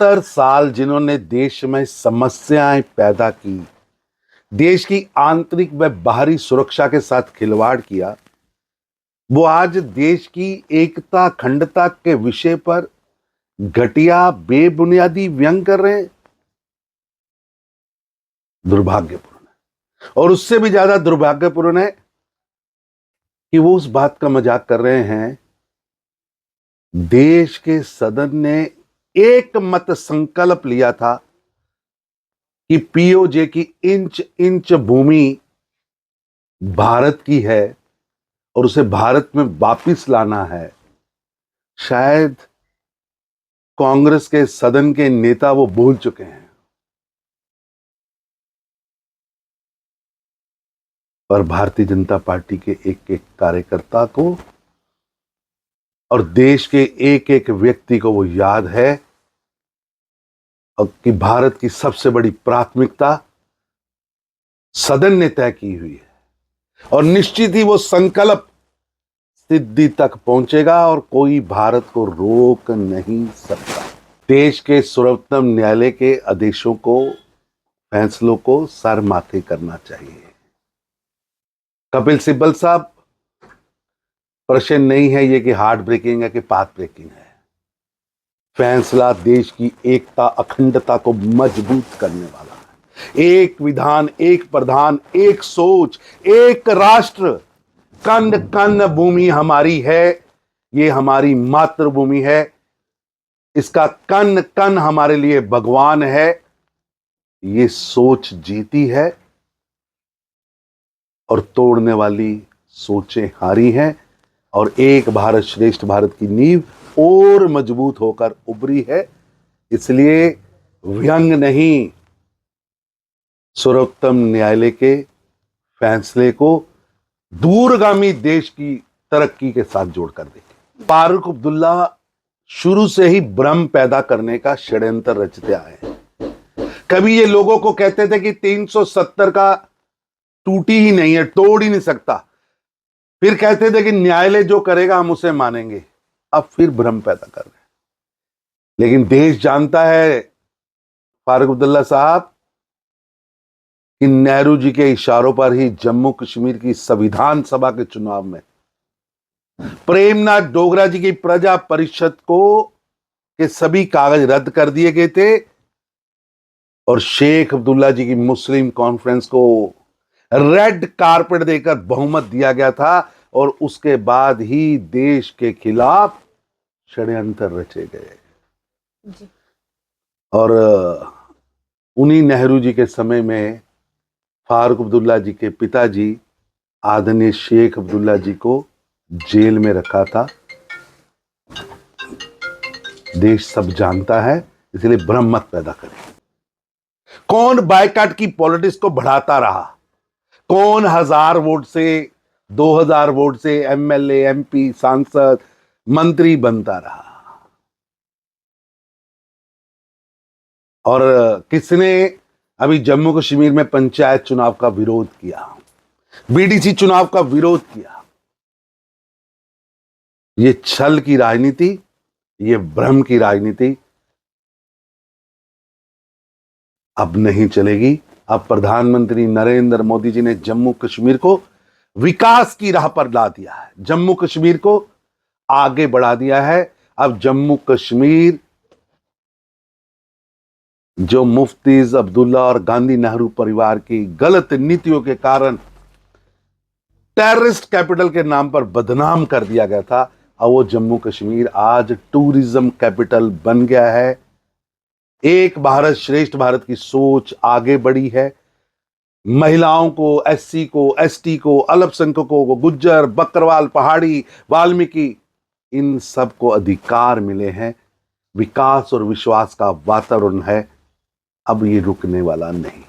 70 साल जिन्होंने देश में समस्याएं पैदा की, देश की आंतरिक व बाहरी सुरक्षा के साथ खिलवाड़ किया, वो आज देश की एकता अखंडता के विषय पर घटिया बेबुनियादी व्यंग कर रहे हैं। दुर्भाग्यपूर्ण है। और उससे भी ज्यादा दुर्भाग्यपूर्ण है कि वो उस बात का मजाक कर रहे हैं, देश के सदन ने एक मत संकल्प लिया था कि पीओजे की इंच इंच भूमि भारत की है और उसे भारत में वापिस लाना है। शायद कांग्रेस के सदन के नेता वो भूल चुके हैं, पर भारतीय जनता पार्टी के एक एक कार्यकर्ता को और देश के एक एक व्यक्ति को वो याद है कि भारत की सबसे बड़ी प्राथमिकता सदन ने तय की हुई है और निश्चित ही वो संकल्प सिद्धि तक पहुंचेगा और कोई भारत को रोक नहीं सकता। देश के सर्वोच्च न्यायालय के आदेशों को, फैसलों को सर माथे करना चाहिए। कपिल सिब्बल साहब, प्रश्न नहीं है ये कि हार्ट ब्रेकिंग है कि पाथ ब्रेकिंग है। फैसला देश की एकता अखंडता को मजबूत करने वाला है। एक विधान, एक प्रधान, एक सोच, एक राष्ट्र। कण कण भूमि हमारी है, ये हमारी मातृभूमि है। इसका कण कण हमारे लिए भगवान है। ये सोच जीती है और तोड़ने वाली सोचें हारी हैं और एक भारत श्रेष्ठ भारत की नींव और मजबूत होकर उभरी है। इसलिए व्यंग नहीं, सर्वोच्च न्यायालय के फैसले को दूरगामी देश की तरक्की के साथ जोड़कर देखें। फारूक अब्दुल्ला शुरू से ही भ्रम पैदा करने का षड्यंत्र रचते आए हैं। कभी ये लोगों को कहते थे कि 370 का टूटी ही नहीं है, तोड़ ही नहीं सकता। फिर कहते थे कि न्यायालय जो करेगा हम उसे मानेंगे। अब फिर भ्रम पैदा कर रहे हैं। लेकिन देश जानता है फारूक अब्दुल्ला साहब कि नेहरू जी के इशारों पर ही जम्मू कश्मीर की संविधान सभा के चुनाव में प्रेमनाथ डोगरा जी की प्रजा परिषद को के सभी कागज रद्द कर दिए गए थे और शेख अब्दुल्ला जी की मुस्लिम कॉन्फ्रेंस को रेड कारपेट देकर बहुमत दिया गया था और उसके बाद ही देश के खिलाफ षड्यंत्र रचे गए। और उन्हीं नेहरू जी के समय में फारूक अब्दुल्ला जी के पिताजी आदरणीय शेख अब्दुल्ला जी को जेल में रखा था। देश सब जानता है, इसलिए भ्रम मत पैदा करें। कौन बायकाट की पॉलिटिक्स को बढ़ाता रहा, कौन 1000 वोट से 2000 वोट से एमएलए, एमपी, सांसद, मंत्री बनता रहा और किसने अभी जम्मू कश्मीर में पंचायत चुनाव का विरोध किया, बीडीसी चुनाव का विरोध किया। ये छल की राजनीति, ये भ्रम की राजनीति अब नहीं चलेगी। अब प्रधानमंत्री नरेंद्र मोदी जी ने जम्मू कश्मीर को विकास की राह पर ला दिया है, जम्मू कश्मीर को आगे बढ़ा दिया है। अब जम्मू कश्मीर जो मुफ्तीज अब्दुल्ला और गांधी नेहरू परिवार की गलत नीतियों के कारण टेररिस्ट कैपिटल के नाम पर बदनाम कर दिया गया था, अब वो जम्मू कश्मीर आज टूरिज्म कैपिटल बन गया है। एक भारत श्रेष्ठ भारत की सोच आगे बढ़ी है। महिलाओं को, एससी को, एसटी को, अल्पसंख्यकों को, गुज्जर, बकरवाल, पहाड़ी, वाल्मीकि, इन सबको अधिकार मिले हैं। विकास और विश्वास का वातावरण है। अब ये रुकने वाला नहीं।